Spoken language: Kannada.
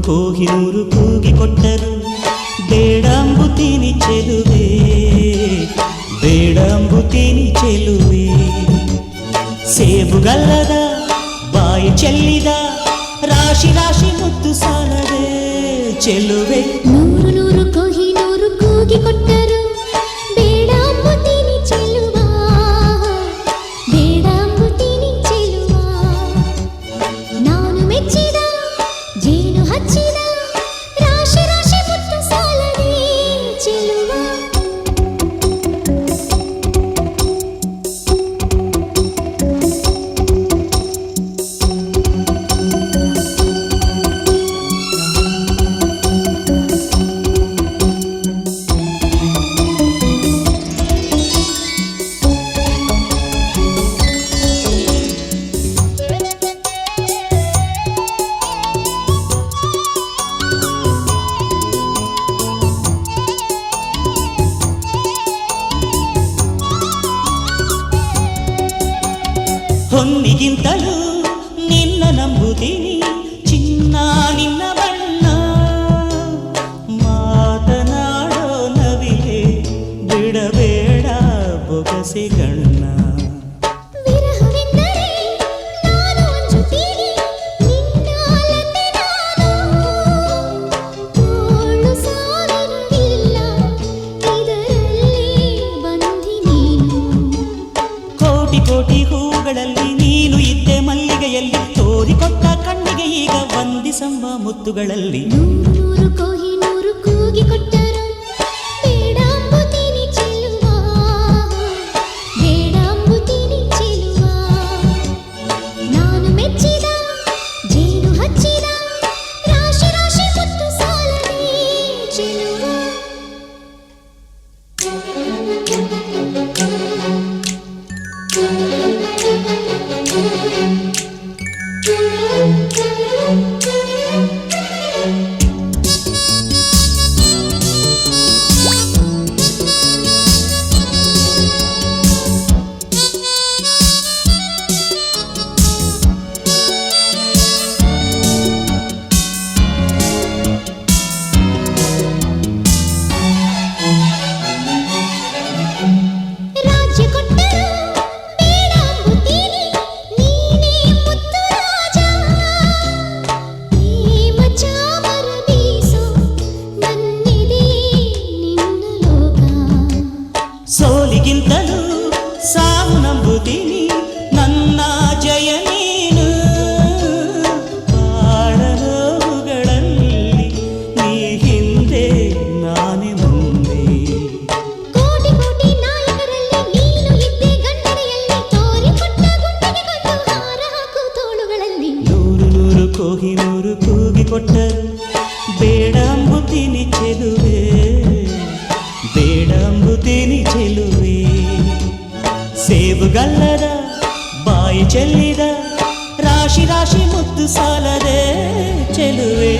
ಕೋಹಿನೂರು ಕೂಗಿ ಕೊಟ್ಟರು ಬೇಡಂಬುತ್ತೀನಿ ಚೆಲುವೆ, ಬೇಡಂಬುತ್ತೀನಿ ಚೆಲುವೆ. ಸೇಬುಗಲ್ಲದ ಬಾಯಿ ಚೆಲ್ಲಿದ ರಾಶಿ ರಾಶಿ ಮುತ್ತು ಸಾಲದೆ ಚೆಲುವೆ. ನೂರು ನೂರು ಕೋಹಿನೂರು ಕೂಗಿ ಕೊಟ್ಟರು ಬೇಡಂಬುತ್ತೀನಿ ಚೆಲುವ, ಬೇಡಂಬುತ್ತೀನಿ ಚೆಲುವ. ನಾನು ಮೆಚ್ಚಿದ ಜೇನು ಹಚ್ಚಿದ ರಾಶಿ ರಾಶಿ ಮುತ್ತು ಸಾಲದೆ ಚೆಲುವ. ಹೊನ್ನಿಗಿಂತಲೂ ನಿನ್ನ ನಂಬುತ್ತೀನಿ ಚಿನ್ನ ನಿನ್ನ ಬಣ್ಣ. ಮಾತನಾಡೋ ನವಿಲೆ ಬಿಡಬೇಡ ಬೊಗಸೆ ಗಣ್ಣ. ವಿರಹವೆಂದರೆ ನಾನು ಅಂಜುತ್ತೀನಿ ನಿನ್ನಾಲತೆ ನಾನು. ತೋಳು ಸಾವಿರವಿಲ್ಲ ಇದರಲ್ಲಿ ಬಂದಿ ನೀನು. ಕೋಟಿ ಕೋಟಿ ಹೂಗಳಲ್ಲಿ ನೀನು ಇದ್ದೆ ಮಲ್ಲಿಗೆಯಲ್ಲಿ, ತೋರಿಕೊಟ್ಟ ಕಣ್ಣಿಗೆ ಈಗ ವಂದಿಸಮ್ಮ ಮುತ್ತುಗಳಲ್ಲಿ. ನೂರು ನೂರು ಕೋಹಿನೂರು ಕೂಗಿ ಕೊಟ್ಟರು ಬೇಡಂಬುತ್ತೀನಿ ಚೆಲುವ, ಬೇಡಂಬುತ್ತೀನಿ ಚೆಲುವ. ನಾನು ಮೆಚ್ಚಿದ ಜೇನು ಹಚ್ಚಿದ ರಾಶಿ ರಾಶಿ ಮುತ್ತು ಸಾಲದೆ ಚೆಲುವ. ರಾಜ್ಯ ಕೊಟ್ಟರು ಬೇಡಂಬುತ್ತೀನಿ ನೀನೇ ಮುತ್ತು ರಾಜ. ಪ್ರೇಮ ಚಾಮರ ಬೀಸೋ ನನ್ನಿದೆ ನಿನ್ನ ಲೋಕ. ಸೋಲಿಗಿಂತಲೂ ಸಾವು ನಂಬುತ್ತೀನಿ ನನ್ನ ಜಯ ನೀನು. ಬಾಳನೋವುಗಳಲ್ಲಿ ನೀ ಹಿಂದೆ ನಾನೇ ಮುಂದೆ. ಕೋಟಿ ಕೋಟಿ ನಾಯಕರಲ್ಲಿ ನೀನು ಇದ್ದೆ ಗಂಡನೆಯಲ್ಲಿ, ತೋರಿಕೊಟ್ಟ ಗುಂಡಿಗೆ ಕೊಂಡು ಹಾರ ಹಾಕು ತೋಳುಗಳಲ್ಲಿ. ನೂರು ನೂರು ಕೋಹಿನೂರು ಕೂಗಿ ಕೊಟ್ಟರು ಬೇಡಂಬುತ್ತೀನಿ ಚೆಲುವೆ, ಬೇಡಂಬುತ್ತೀನಿ ಚೆಲುವೆ. ಸೇಬುಗಲ್ಲದ ಬಾಯಿ ಚೆಲ್ಲಿದ ರಾಶಿ ರಾಶಿ ಮುತ್ತು ಸಾಲದೆ ಚೆಲುವೆ.